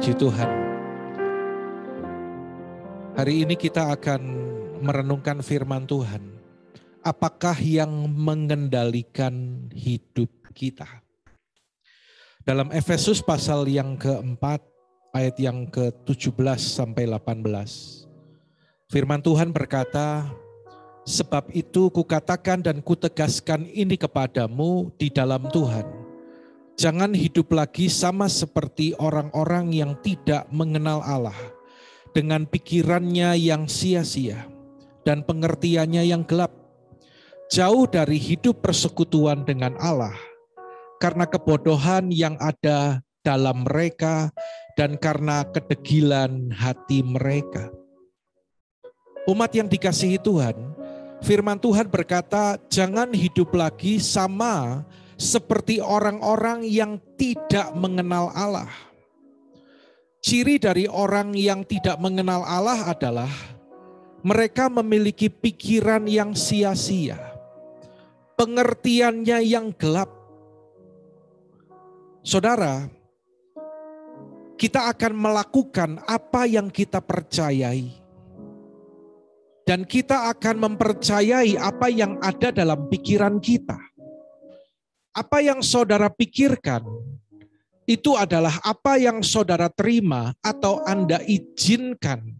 Puji Tuhan. Hari ini kita akan merenungkan firman Tuhan. Apakah yang mengendalikan hidup kita? Dalam Efesus pasal yang keempat, ayat yang ke-17 sampai 18. Firman Tuhan berkata, sebab itu kukatakan dan kutegaskan ini kepadamu di dalam Tuhan. Jangan hidup lagi sama seperti orang-orang yang tidak mengenal Allah, dengan pikirannya yang sia-sia dan pengertiannya yang gelap, jauh dari hidup persekutuan dengan Allah, karena kebodohan yang ada dalam mereka dan karena kedegilan hati mereka. Umat yang dikasihi Tuhan, firman Tuhan berkata, jangan hidup lagi sama seperti orang-orang yang tidak mengenal Allah. Ciri dari orang yang tidak mengenal Allah adalah mereka memiliki pikiran yang sia-sia, pengertiannya yang gelap. Saudara, kita akan melakukan apa yang kita percayai. Dan kita akan mempercayai apa yang ada dalam pikiran kita. Apa yang saudara pikirkan, itu adalah apa yang saudara terima atau Anda izinkan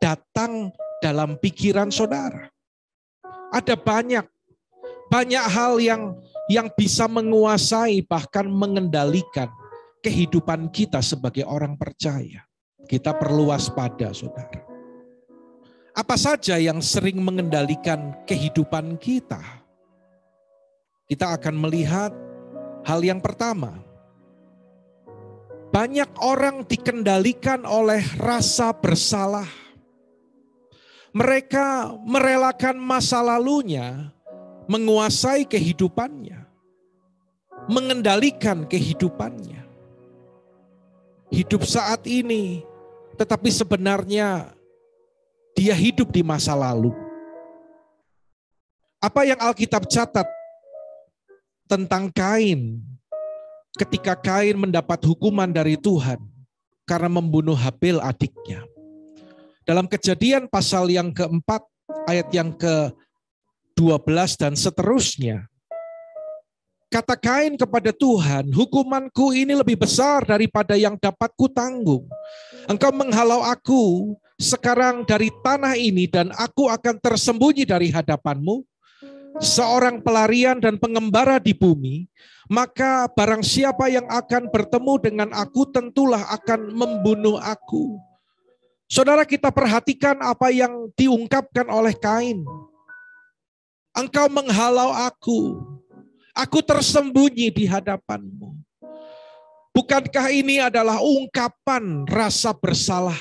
datang dalam pikiran saudara. Ada banyak hal yang bisa menguasai bahkan mengendalikan kehidupan kita sebagai orang percaya. Kita perlu waspada, saudara. Apa saja yang sering mengendalikan kehidupan kita? Kita akan melihat hal yang pertama. Banyak orang dikendalikan oleh rasa bersalah. Mereka merelakan masa lalunya menguasai kehidupannya, mengendalikan kehidupannya. Hidup saat ini, tetapi sebenarnya dia hidup di masa lalu. Apa yang Alkitab catat tentang Kain? Ketika Kain mendapat hukuman dari Tuhan karena membunuh Habil adiknya. Dalam Kejadian pasal yang keempat, ayat yang ke-12 dan seterusnya. Kata Kain kepada Tuhan, hukumanku ini lebih besar daripada yang dapat kutanggung. Engkau menghalau aku sekarang dari tanah ini dan aku akan tersembunyi dari hadapanmu. Seorang pelarian dan pengembara di bumi, maka barang siapa yang akan bertemu dengan aku tentulah akan membunuh aku. Saudara, kita perhatikan apa yang diungkapkan oleh Kain. Engkau menghalau aku tersembunyi di hadapanmu. Bukankah ini adalah ungkapan rasa bersalah?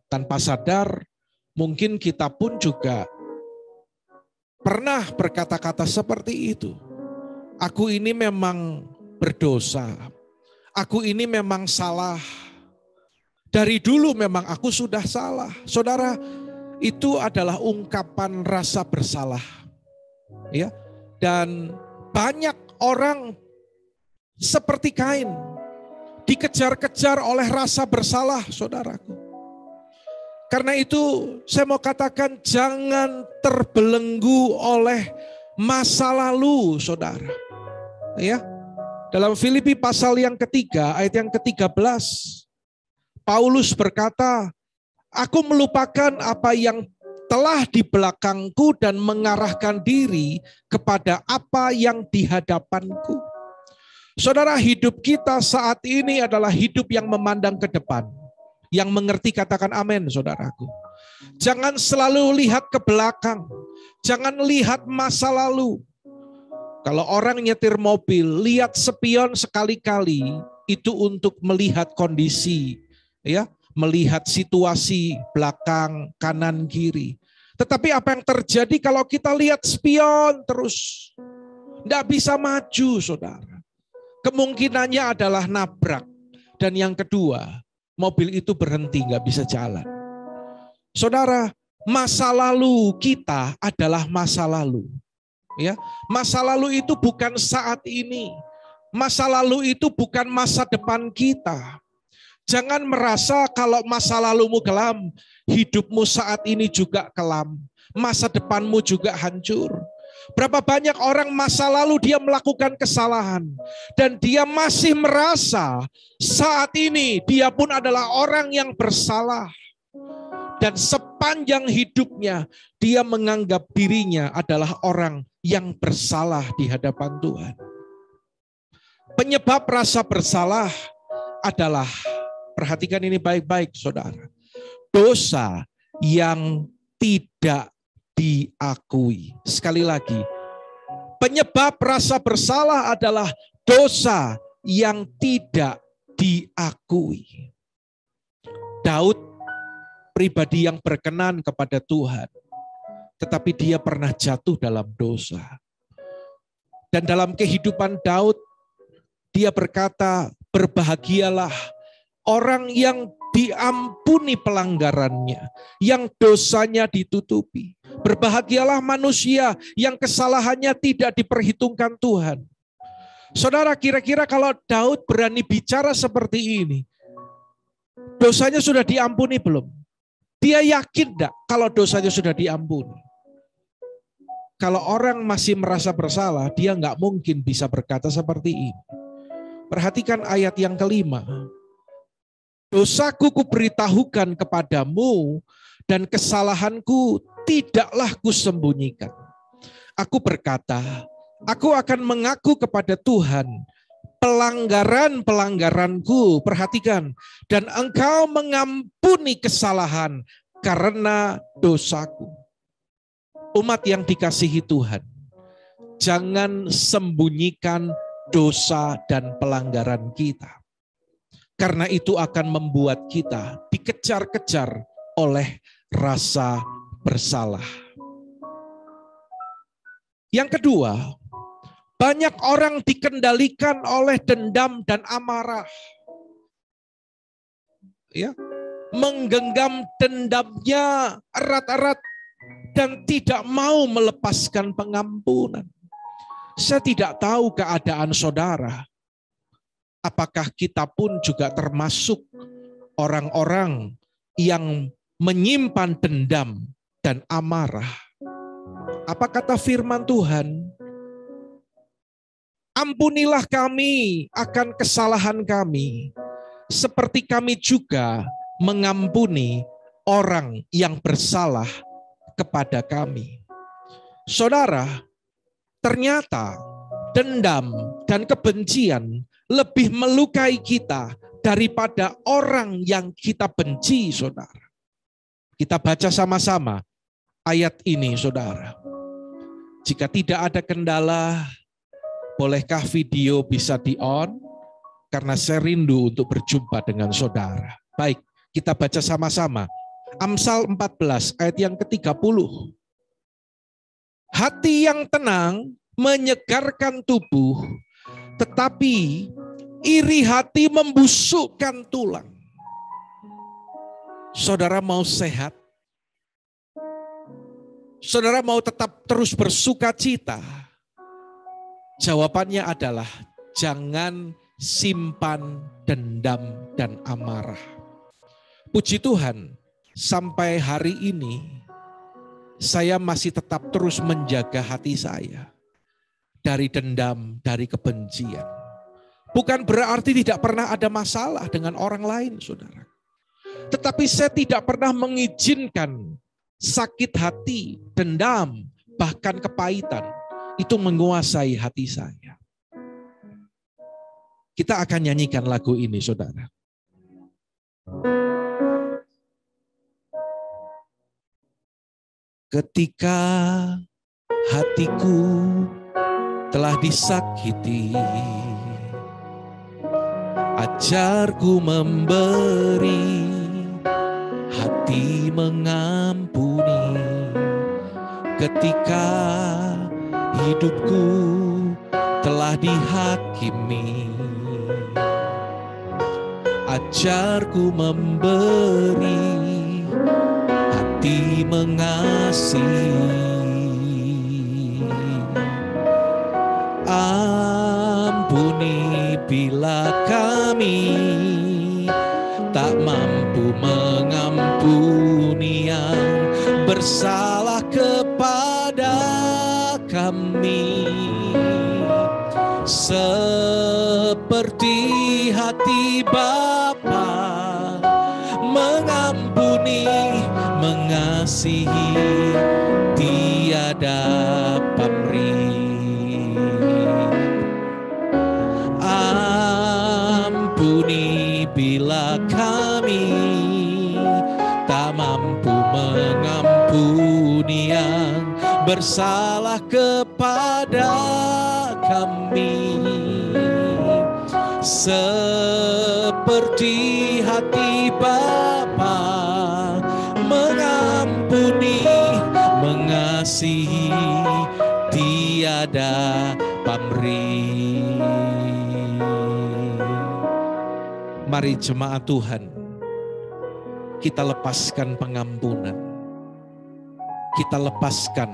Tanpa sadar, mungkin kita pun juga pernah berkata-kata seperti itu. Aku ini memang berdosa. Aku ini memang salah. Dari dulu memang aku sudah salah. Saudara, itu adalah ungkapan rasa bersalah. Ya. Dan banyak orang seperti Kain dikejar-kejar oleh rasa bersalah, saudaraku. Karena itu saya mau katakan jangan terbelenggu oleh masa lalu, saudara. Ya, dalam Filipi pasal yang ketiga, ayat yang ke-13, Paulus berkata, aku melupakan apa yang telah di belakangku dan mengarahkan diri kepada apa yang di hadapanku. Saudara, hidup kita saat ini adalah hidup yang memandang ke depan. Yang mengerti katakan amin, saudaraku. Jangan selalu lihat ke belakang. Jangan lihat masa lalu. Kalau orang nyetir mobil, lihat spion sekali-kali itu untuk melihat kondisi, ya, melihat situasi belakang, kanan, kiri. Tetapi apa yang terjadi kalau kita lihat spion terus? Tidak bisa maju, saudara. Kemungkinannya adalah nabrak. Dan yang kedua, mobil itu berhenti, nggak bisa jalan. Saudara, masa lalu kita adalah masa lalu. Ya, masa lalu itu bukan saat ini. Masa lalu itu bukan masa depan kita. Jangan merasa kalau masa lalumu kelam, hidupmu saat ini juga kelam. Masa depanmu juga hancur. Berapa banyak orang masa lalu dia melakukan kesalahan. Dan dia masih merasa saat ini dia pun adalah orang yang bersalah. Dan sepanjang hidupnya dia menganggap dirinya adalah orang yang bersalah di hadapan Tuhan. Penyebab rasa bersalah adalah, perhatikan ini baik-baik saudara, dosa yang tidak diakui. Sekali lagi, penyebab rasa bersalah adalah dosa yang tidak diakui. Daud pribadi yang berkenan kepada Tuhan, tetapi dia pernah jatuh dalam dosa. Dan dalam kehidupan Daud, dia berkata, berbahagialah orang yang diampuni pelanggarannya, yang dosanya ditutupi. Berbahagialah manusia yang kesalahannya tidak diperhitungkan Tuhan. Saudara, kira-kira kalau Daud berani bicara seperti ini, dosanya sudah diampuni belum? Dia yakin enggak kalau dosanya sudah diampuni? Kalau orang masih merasa bersalah, dia enggak mungkin bisa berkata seperti ini. Perhatikan ayat yang kelima. Dosaku kuberitahukan kepadamu, dan kesalahanku tidaklah kusembunyikan. Aku berkata, aku akan mengaku kepada Tuhan pelanggaran-pelanggaranku, perhatikan, dan engkau mengampuni kesalahan karena dosaku. Umat yang dikasihi Tuhan, jangan sembunyikan dosa dan pelanggaran kita. Karena itu akan membuat kita dikejar-kejar oleh rasa bersalah. Yang kedua, banyak orang dikendalikan oleh dendam dan amarah. Ya, menggenggam dendamnya erat-erat dan tidak mau melepaskan pengampunan. Saya tidak tahu keadaan saudara. Apakah kita pun juga termasuk orang-orang yang menyimpan dendam dan amarah? Apa kata firman Tuhan? Ampunilah kami akan kesalahan kami, seperti kami juga mengampuni orang yang bersalah kepada kami. Saudara, ternyata dendam dan kebencian lebih melukai kita daripada orang yang kita benci, saudara. Kita baca sama-sama ayat ini, saudara. Jika tidak ada kendala, bolehkah video bisa di-on? Karena saya rindu untuk berjumpa dengan saudara. Baik, kita baca sama-sama. Amsal 14 ayat yang ke-30. Hati yang tenang menyegarkan tubuh, tetapi iri hati membusukkan tulang. Saudara mau sehat? Saudara mau tetap terus bersuka cita? Jawabannya adalah jangan simpan dendam dan amarah. Puji Tuhan, sampai hari ini saya masih tetap terus menjaga hati saya dari dendam, dari kebencian. Bukan berarti tidak pernah ada masalah dengan orang lain, saudara. Tetapi saya tidak pernah mengizinkan sakit hati, dendam, bahkan kepahitan itu menguasai hati saya. Kita akan nyanyikan lagu ini, saudara. Ketika hatiku telah disakiti, ajarku memberi, hati mengampuni. Ketika hidupku telah dihakimi, ajarku memberi, hati mengasihi. Ampuni bila kami mengampuni yang bersalah kepada kami, seperti hati Bapa mengampuni, mengasihi, tiada pamrih. Ampuni bila kami tak mampu mengampuni yang bersalah kepada kami, seperti hati Bapa mengampuni, mengasihi, tiada pamrih. Mari jemaat Tuhan, kita lepaskan pengampunan. Kita lepaskan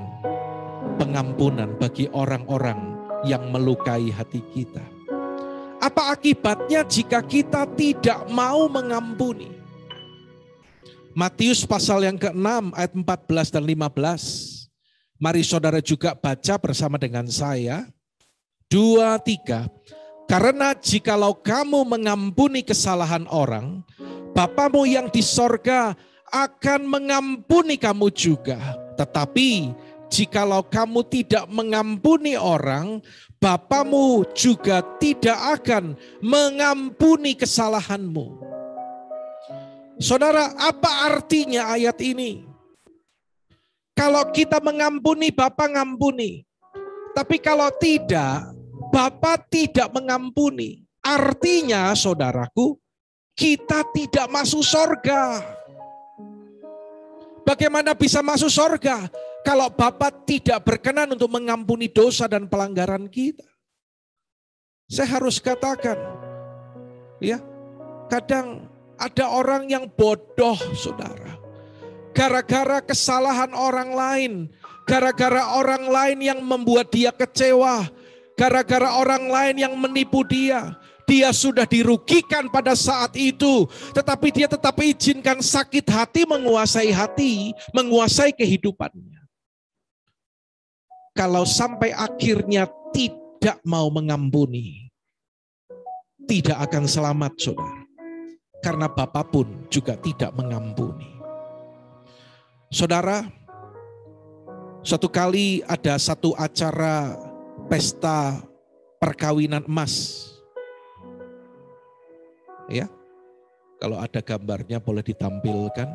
pengampunan bagi orang-orang yang melukai hati kita. Apa akibatnya jika kita tidak mau mengampuni? Matius pasal yang ke-6 ayat 14 dan 15. Mari saudara juga baca bersama dengan saya. 2, 3. Karena jikalau kamu mengampuni kesalahan orang, Bapamu yang di sorga akan mengampuni kamu juga. Tetapi jikalau kamu tidak mengampuni orang, Bapamu juga tidak akan mengampuni kesalahanmu. Saudara, apa artinya ayat ini? Kalau kita mengampuni, Bapa ngampuni. Tapi kalau tidak, Bapa tidak mengampuni. Artinya, saudaraku, kita tidak masuk sorga. Bagaimana bisa masuk sorga kalau Bapa tidak berkenan untuk mengampuni dosa dan pelanggaran kita? Saya harus katakan, ya, kadang ada orang yang bodoh, saudara. Gara-gara kesalahan orang lain, gara-gara orang lain yang membuat dia kecewa, gara-gara orang lain yang menipu dia, dia sudah dirugikan pada saat itu, tetapi dia tetap izinkan sakit hati, menguasai kehidupannya. Kalau sampai akhirnya tidak mau mengampuni, tidak akan selamat, saudara. Karena Bapa pun juga tidak mengampuni. Saudara, suatu kali ada satu acara pesta perkawinan emas. Ya, kalau ada gambarnya boleh ditampilkan.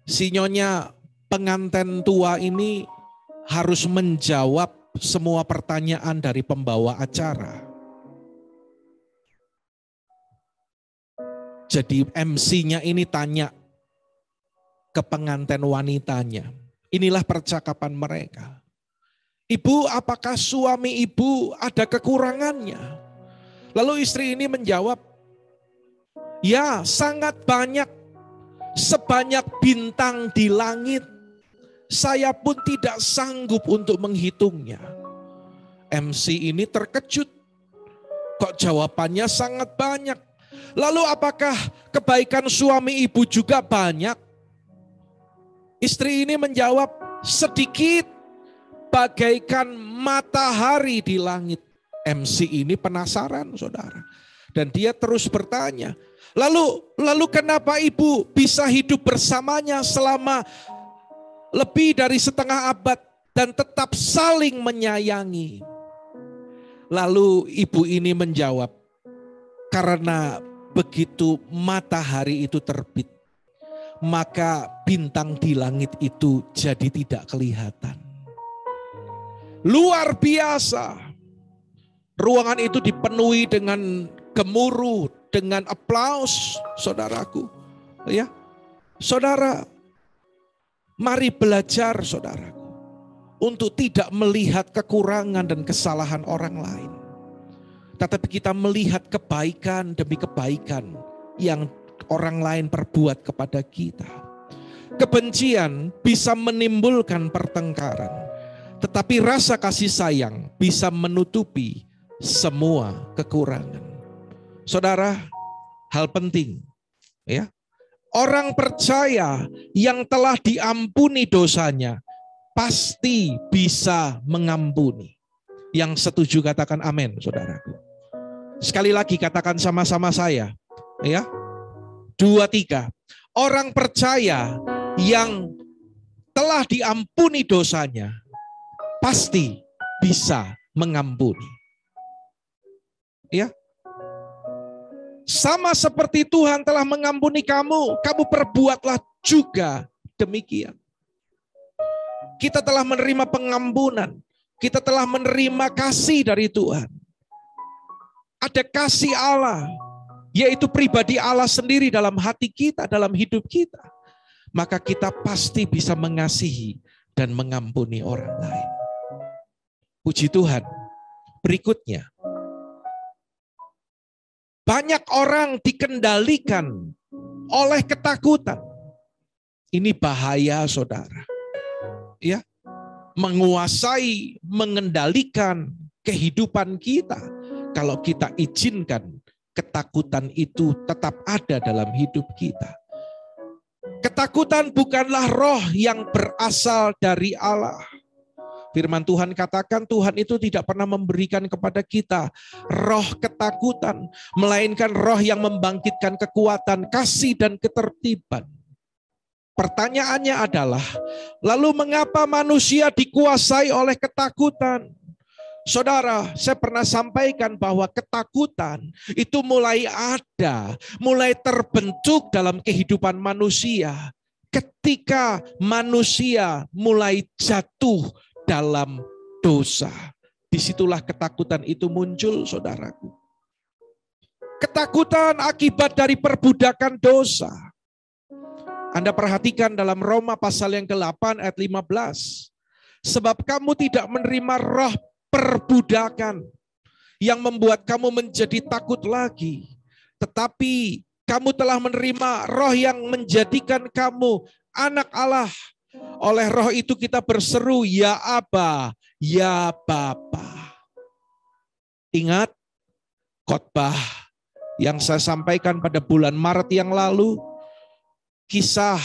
Sinyonya pengantin tua ini harus menjawab semua pertanyaan dari pembawa acara. Jadi MC-nya ini tanya ke pengantin wanitanya. Inilah percakapan mereka. Ibu, apakah suami ibu ada kekurangannya? Lalu istri ini menjawab, ya sangat banyak, sebanyak bintang di langit. Saya pun tidak sanggup untuk menghitungnya. MC ini terkejut, kok jawabannya sangat banyak. Lalu apakah kebaikan suami ibu juga banyak? Istri ini menjawab, sedikit, bagaikan matahari di langit. MC ini penasaran, saudara. Dan dia terus bertanya, lalu kenapa ibu bisa hidup bersamanya selama lebih dari setengah abad dan tetap saling menyayangi? Lalu ibu ini menjawab, karena begitu matahari itu terbit, maka bintang di langit itu jadi tidak kelihatan. Luar biasa. Ruangan itu dipenuhi dengan gemuruh, dengan aplaus, saudaraku. Ya, saudara, mari belajar, saudaraku, untuk tidak melihat kekurangan dan kesalahan orang lain. Tetapi kita melihat kebaikan demi kebaikan yang orang lain perbuat kepada kita. Kebencian bisa menimbulkan pertengkaran, tetapi rasa kasih sayang bisa menutupi semua kekurangan. Saudara, hal penting Ya. Orang percaya yang telah diampuni dosanya pasti bisa mengampuni. Yang setuju katakan amin, saudaraku. Sekali lagi katakan sama-sama saya. Ya. 2, 3. Orang percaya yang telah diampuni dosanya pasti bisa mengampuni. Ya. Sama seperti Tuhan telah mengampuni kamu, kamu perbuatlah juga demikian. Kita telah menerima pengampunan, kita telah menerima kasih dari Tuhan. Ada kasih Allah, yaitu pribadi Allah sendiri dalam hati kita, dalam hidup kita. Maka kita pasti bisa mengasihi dan mengampuni orang lain. Puji Tuhan. Berikutnya, banyak orang dikendalikan oleh ketakutan. Ini bahaya, saudara. Ya, menguasai, mengendalikan kehidupan kita. Kalau kita izinkan ketakutan itu tetap ada dalam hidup kita. Ketakutan bukanlah roh yang berasal dari Allah. Firman Tuhan katakan Tuhan itu tidak pernah memberikan kepada kita roh ketakutan, melainkan roh yang membangkitkan kekuatan, kasih dan ketertiban. Pertanyaannya adalah, lalu mengapa manusia dikuasai oleh ketakutan? Saudara, saya pernah sampaikan bahwa ketakutan itu mulai ada, mulai terbentuk dalam kehidupan manusia ketika manusia mulai jatuh dalam dosa. Disitulah ketakutan itu muncul, saudaraku. Ketakutan akibat dari perbudakan dosa. Anda perhatikan dalam Roma pasal yang ke-8 ayat 15. Sebab kamu tidak menerima roh perbudakan yang membuat kamu menjadi takut lagi. Tetapi kamu telah menerima roh yang menjadikan kamu anak Allah. Oleh roh itu kita berseru, ya Aba, ya Bapa. Ingat khotbah yang saya sampaikan pada bulan Maret yang lalu. Kisah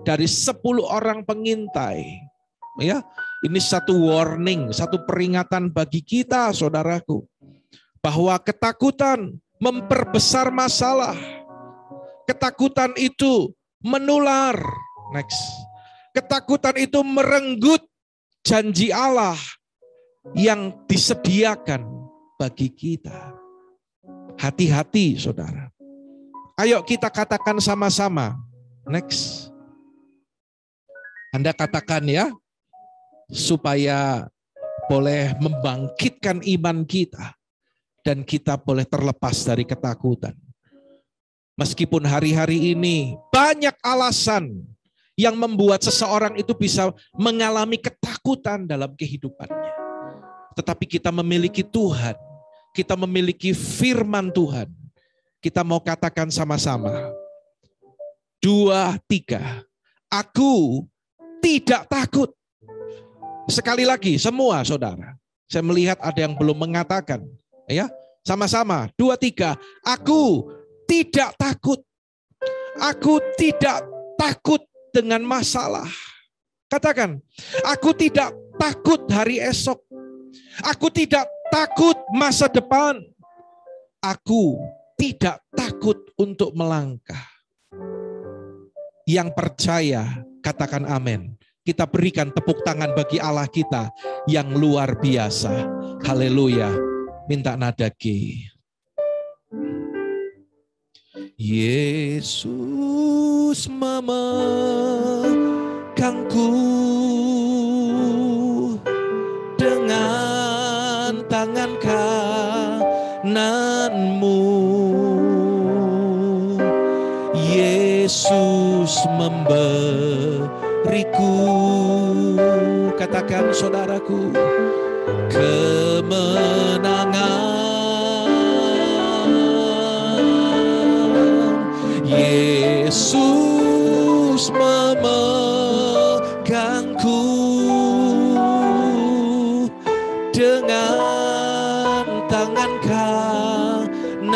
dari 10 orang pengintai. Ya, ini satu warning, satu peringatan bagi kita, saudaraku, bahwa ketakutan memperbesar masalah. Ketakutan itu menular. Next. Ketakutan itu merenggut janji Allah yang disediakan bagi kita. Hati-hati, saudara. Ayo kita katakan sama-sama. Next. Anda katakan ya, supaya boleh membangkitkan iman kita dan kita boleh terlepas dari ketakutan. Meskipun hari-hari ini banyak alasan yang membuat seseorang itu bisa mengalami ketakutan dalam kehidupannya. Tetapi kita memiliki Tuhan, kita memiliki firman Tuhan. Kita mau katakan sama-sama. 2, 3. Aku tidak takut. Sekali lagi semua saudara. Saya melihat ada yang belum mengatakan. Ya, sama-sama. 2, 3. Aku tidak takut. Aku tidak takut dengan masalah. Katakan, aku tidak takut hari esok. Aku tidak takut masa depan. Aku tidak takut untuk melangkah. Yang percaya, katakan amin. Kita berikan tepuk tangan bagi Allah kita yang luar biasa. Haleluya. Minta nada G. Yesus memegangku dengan tangan kananmu. Yesus memberiku, katakan saudaraku, kemenangan. Yesus memegangku dengan tangan kananmu.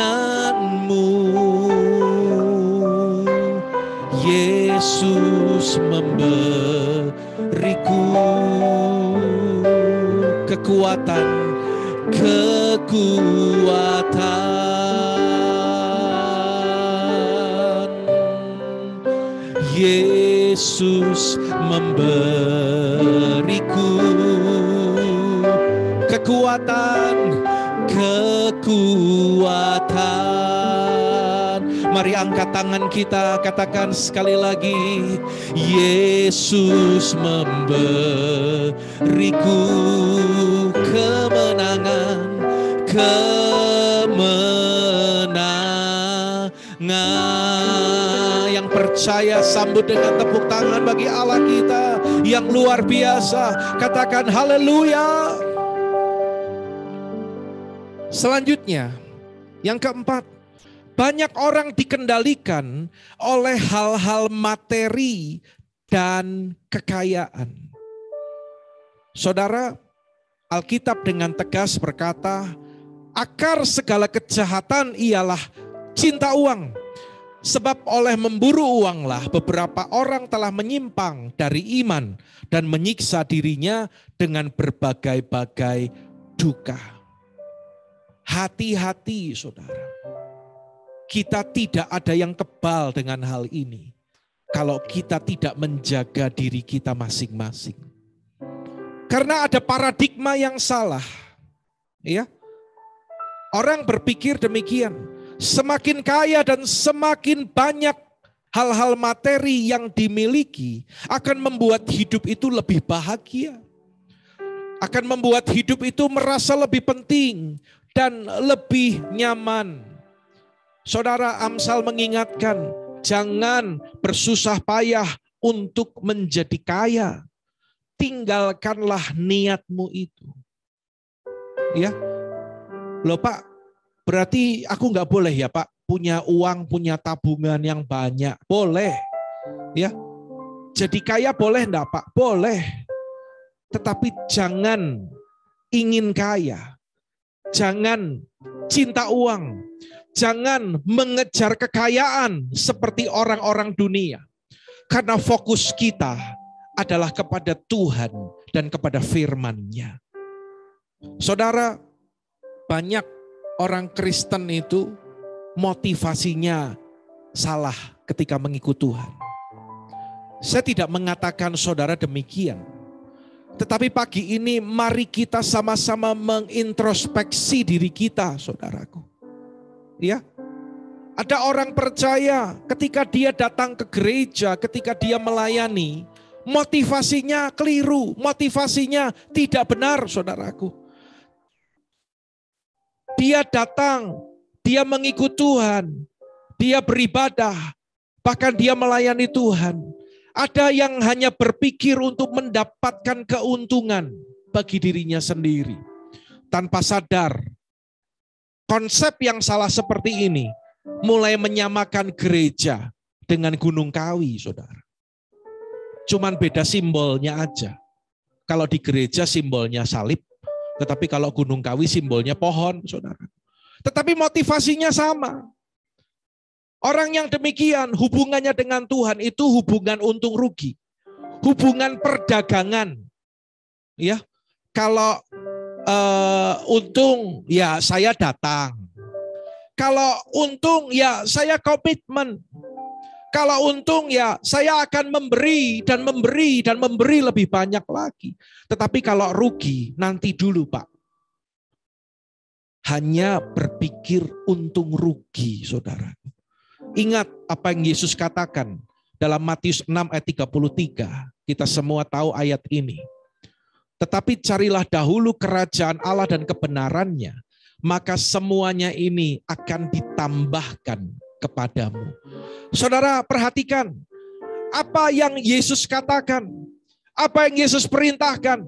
Yesus memberiku kekuatan. Yesus memberiku kekuatan. Mari angkat tangan kita, katakan sekali lagi. Yesus memberiku kemenangan. Yang percaya sambut dengan tepuk tangan bagi Allah kita yang luar biasa. Katakan haleluya. Selanjutnya, yang keempat, banyak orang dikendalikan oleh hal-hal materi dan kekayaan. Saudara, Alkitab dengan tegas berkata, akar segala kejahatan ialah cinta uang. Sebab oleh memburu uanglah beberapa orang telah menyimpang dari iman dan menyiksa dirinya dengan berbagai-bagai duka. Hati-hati saudara. Kita tidak ada yang kebal dengan hal ini kalau kita tidak menjaga diri kita masing-masing. Karena ada paradigma yang salah. Ya. Orang berpikir demikian, semakin kaya dan semakin banyak hal-hal materi yang dimiliki akan membuat hidup itu lebih bahagia. Akan membuat hidup itu merasa lebih penting dan lebih nyaman. Saudara, Amsal mengingatkan, jangan bersusah payah untuk menjadi kaya. Tinggalkanlah niatmu itu. Ya, loh Pak, berarti aku nggak boleh ya Pak punya uang, punya tabungan yang banyak? Boleh, ya. Jadi kaya boleh enggak Pak? Boleh. Tetapi jangan ingin kaya. Jangan cinta uang. Jangan mengejar kekayaan seperti orang-orang dunia. Karena fokus kita adalah kepada Tuhan dan kepada firman-Nya. Saudara, banyak orang Kristen itu motivasinya salah ketika mengikut Tuhan. Saya tidak mengatakan saudara demikian. Tetapi pagi ini mari kita sama-sama mengintrospeksi diri kita, saudaraku. Ya, ada orang percaya ketika dia datang ke gereja, ketika dia melayani, motivasinya keliru, motivasinya tidak benar, saudaraku. Dia datang, dia mengikut Tuhan, dia beribadah, bahkan dia melayani Tuhan. Ada yang hanya berpikir untuk mendapatkan keuntungan bagi dirinya sendiri. Tanpa sadar, konsep yang salah seperti ini mulai menyamakan gereja dengan Gunung Kawi, saudara. Cuman beda simbolnya aja. Kalau di gereja simbolnya salib, tetapi kalau Gunung Kawi simbolnya pohon, saudara. Tetapi motivasinya sama. Orang yang demikian hubungannya dengan Tuhan itu hubungan untung rugi. Hubungan perdagangan. Ya, kalau untung ya saya datang. Kalau untung ya saya komitmen. Kalau untung ya saya akan memberi dan memberi dan memberi lebih banyak lagi. Tetapi kalau rugi nanti dulu Pak. Hanya berpikir untung rugi, saudara. Ingat apa yang Yesus katakan dalam Matius 6 ayat 33. Kita semua tahu ayat ini. Tetapi carilah dahulu kerajaan Allah dan kebenarannya, maka semuanya ini akan ditambahkan kepadamu. Saudara, perhatikan apa yang Yesus katakan, apa yang Yesus perintahkan.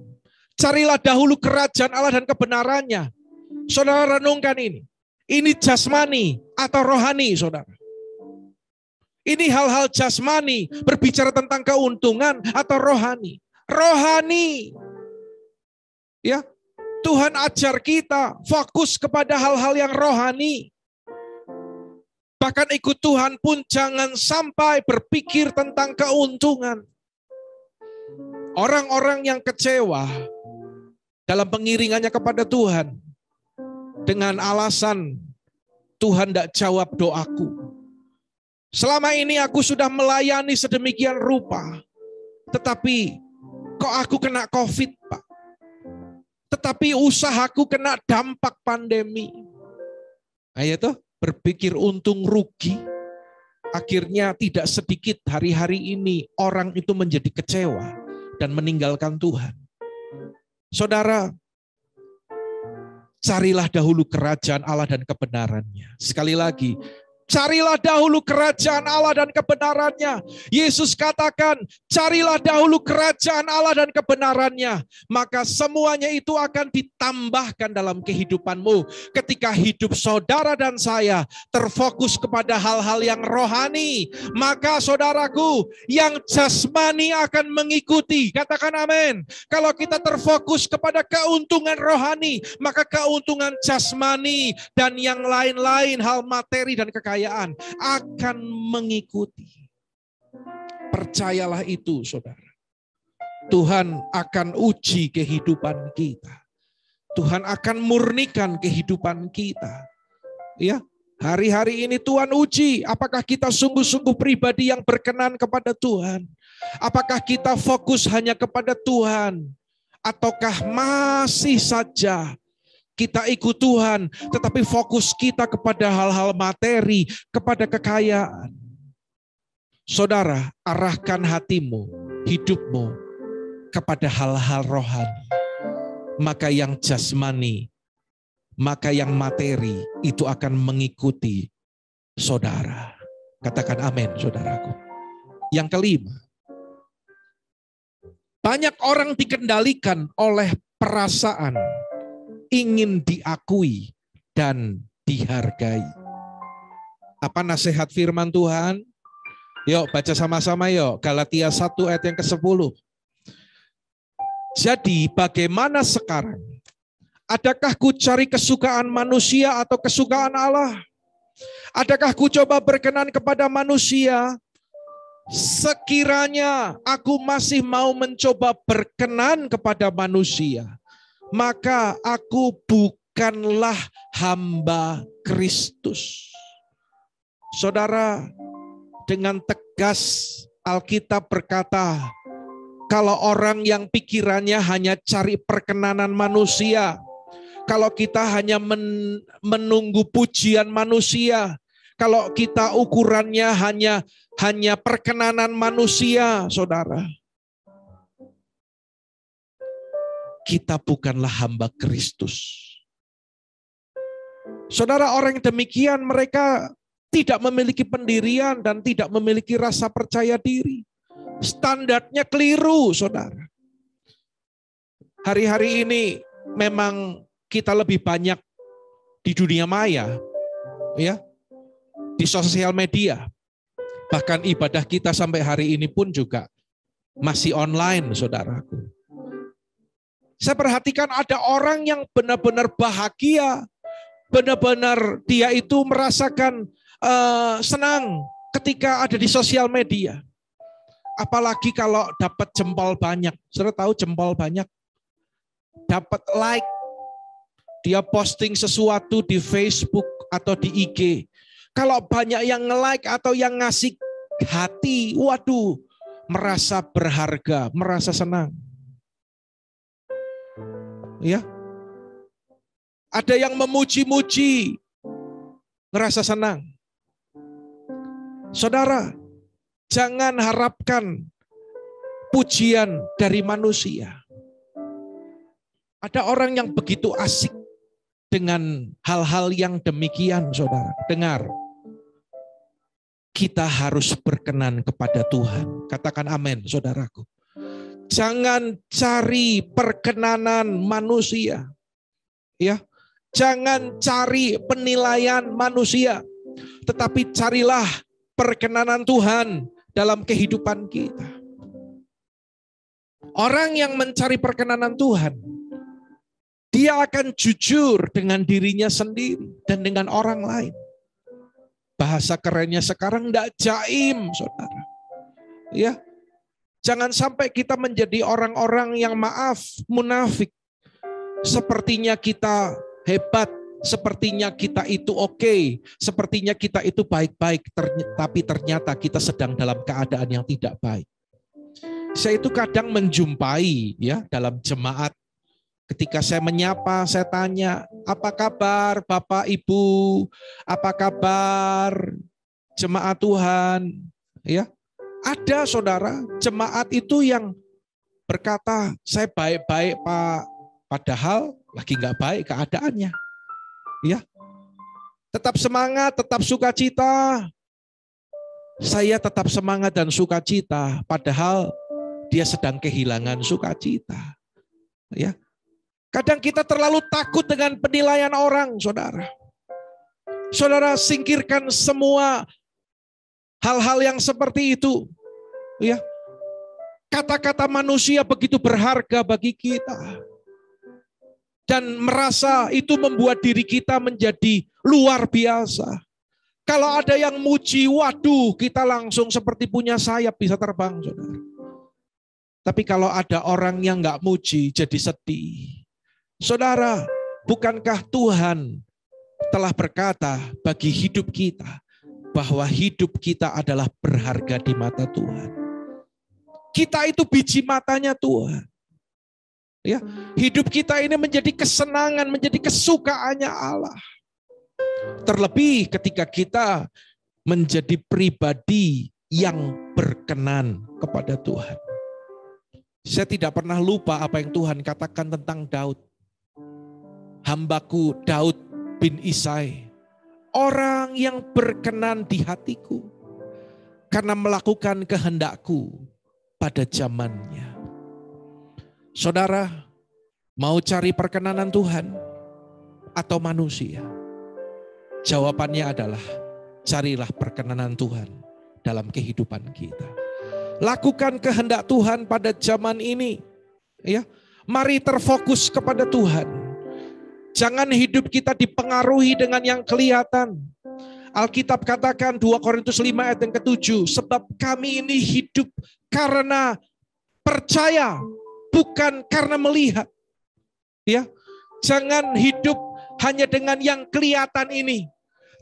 Carilah dahulu kerajaan Allah dan kebenarannya. Saudara renungkan ini. Ini jasmani atau rohani, saudara? Ini hal-hal jasmani, berbicara tentang keuntungan atau rohani? Rohani. Ya, Tuhan ajar kita fokus kepada hal-hal yang rohani. Bahkan ikut Tuhan pun jangan sampai berpikir tentang keuntungan. Orang-orang yang kecewa dalam pengiringannya kepada Tuhan dengan alasan Tuhan tidak jawab doaku. Selama ini aku sudah melayani sedemikian rupa, tetapi kok aku kena COVID, Pak? Tetapi usahaku kena dampak pandemi. Nah, itu berpikir untung rugi. Akhirnya tidak sedikit hari-hari ini orang itu menjadi kecewa dan meninggalkan Tuhan. Saudara, carilah dahulu kerajaan Allah dan kebenarannya. Sekali lagi, carilah dahulu kerajaan Allah dan kebenarannya. Yesus katakan, carilah dahulu kerajaan Allah dan kebenarannya. Maka semuanya itu akan ditambahkan dalam kehidupanmu. Ketika hidup saudara dan saya terfokus kepada hal-hal yang rohani, maka saudaraku, yang jasmani akan mengikuti. Katakan amin. Kalau kita terfokus kepada keuntungan rohani, maka keuntungan jasmani dan yang lain-lain, hal materi dan kekayaan akan mengikuti. Percayalah itu, saudara. Tuhan akan uji kehidupan kita. Tuhan akan murnikan kehidupan kita. Ya, hari-hari ini Tuhan uji apakah kita sungguh-sungguh pribadi yang berkenan kepada Tuhan. Apakah kita fokus hanya kepada Tuhan, ataukah masih saja kita ikut Tuhan, tetapi fokus kita kepada hal-hal materi, kepada kekayaan. Saudara, arahkan hatimu, hidupmu kepada hal-hal rohani. Maka yang jasmani, maka yang materi itu akan mengikuti saudara. Katakan amin, saudaraku. Yang kelima, banyak orang dikendalikan oleh perasaan ingin diakui dan dihargai. Apa nasihat firman Tuhan? Yuk baca sama-sama yuk. Galatia 1 ayat yang ke-10. Jadi bagaimana sekarang? Adakah ku cari kesukaan manusia atau kesukaan Allah? Adakah ku coba berkenan kepada manusia? Sekiranya aku masih mau mencoba berkenan kepada manusia, maka aku bukanlah hamba Kristus. Saudara, dengan tegas Alkitab berkata, kalau orang yang pikirannya hanya cari perkenanan manusia, kalau kita hanya menunggu pujian manusia, kalau kita ukurannya hanya perkenanan manusia, saudara, kita bukanlah hamba Kristus. Saudara, orang yang demikian mereka tidak memiliki pendirian dan tidak memiliki rasa percaya diri. Standarnya keliru, saudara. Hari-hari ini memang kita lebih banyak di dunia maya, ya, di sosial media. Bahkan ibadah kita sampai hari ini pun juga masih online, saudaraku. Saya perhatikan ada orang yang benar-benar bahagia, benar-benar dia itu merasakan senang ketika ada di sosial media. Apalagi kalau dapat jempol banyak. Saudara tahu jempol banyak? Dapat like. Dia posting sesuatu di Facebook atau di IG. Kalau banyak yang nge-like atau yang ngasih hati, waduh, merasa berharga, merasa senang. Ya. Ada yang memuji-muji, ngerasa senang. Saudara, jangan harapkan pujian dari manusia. Ada orang yang begitu asik dengan hal-hal yang demikian, saudara. Dengar, kita harus berkenan kepada Tuhan. Katakan amin, saudaraku. Jangan cari perkenanan manusia. Ya, jangan cari penilaian manusia. Tetapi carilah perkenanan Tuhan dalam kehidupan kita. Orang yang mencari perkenanan Tuhan, dia akan jujur dengan dirinya sendiri dan dengan orang lain. Bahasa kerennya sekarang enggak jaim, saudara. Ya, jangan sampai kita menjadi orang-orang yang munafik. Sepertinya kita hebat, sepertinya kita itu oke, sepertinya kita itu baik-baik, tapi ternyata kita sedang dalam keadaan yang tidak baik. Saya itu kadang menjumpai ya dalam jemaat. Ketika saya menyapa, saya tanya, apa kabar Bapak Ibu? Apa kabar jemaat Tuhan? Ya, ada saudara jemaat itu yang berkata, saya baik-baik Pak, padahal lagi nggak baik keadaannya. Ya, tetap semangat, tetap sukacita. Saya tetap semangat dan sukacita, padahal dia sedang kehilangan sukacita. Ya. Kadang kita terlalu takut dengan penilaian orang, saudara. Saudara, singkirkan semua hal-hal yang seperti itu. Ya. Kata-kata manusia begitu berharga bagi kita. Dan merasa itu membuat diri kita menjadi luar biasa. Kalau ada yang muji, waduh, kita langsung seperti punya sayap bisa terbang, saudara. Tapi kalau ada orang yang nggak muji, jadi sedih. Saudara, bukankah Tuhan telah berkata bagi hidup kita bahwa hidup kita adalah berharga di mata Tuhan. Kita itu biji matanya Tuhan. Ya, hidup kita ini menjadi kesenangan, menjadi kesukaannya Allah. Terlebih ketika kita menjadi pribadi yang berkenan kepada Tuhan. Saya tidak pernah lupa apa yang Tuhan katakan tentang Daud. Hambaku Daud bin Isai, orang yang berkenan di hatiku, karena melakukan kehendakku pada zamannya. Saudara, mau cari perkenanan Tuhan atau manusia? Jawabannya adalah, carilah perkenanan Tuhan dalam kehidupan kita. Lakukan kehendak Tuhan pada zaman ini. Ya, mari terfokus kepada Tuhan. Jangan hidup kita dipengaruhi dengan yang kelihatan. Alkitab katakan 2 Korintus 5 ayat yang ke-7, sebab kami ini hidup karena percaya, bukan karena melihat. Ya, jangan hidup hanya dengan yang kelihatan ini,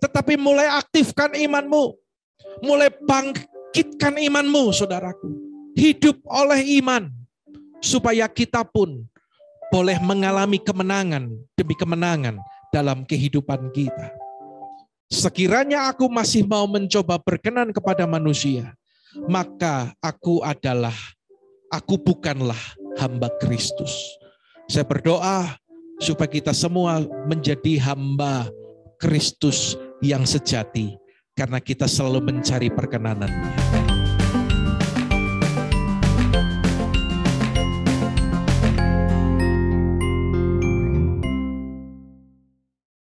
tetapi mulai aktifkan imanmu, mulai bangkitkan imanmu, saudaraku. Hidup oleh iman, supaya kita pun boleh mengalami kemenangan demi kemenangan dalam kehidupan kita. Sekiranya aku masih mau mencoba berkenan kepada manusia, maka aku bukanlah hamba Kristus. Saya berdoa supaya kita semua menjadi hamba Kristus yang sejati, karena kita selalu mencari perkenanannya.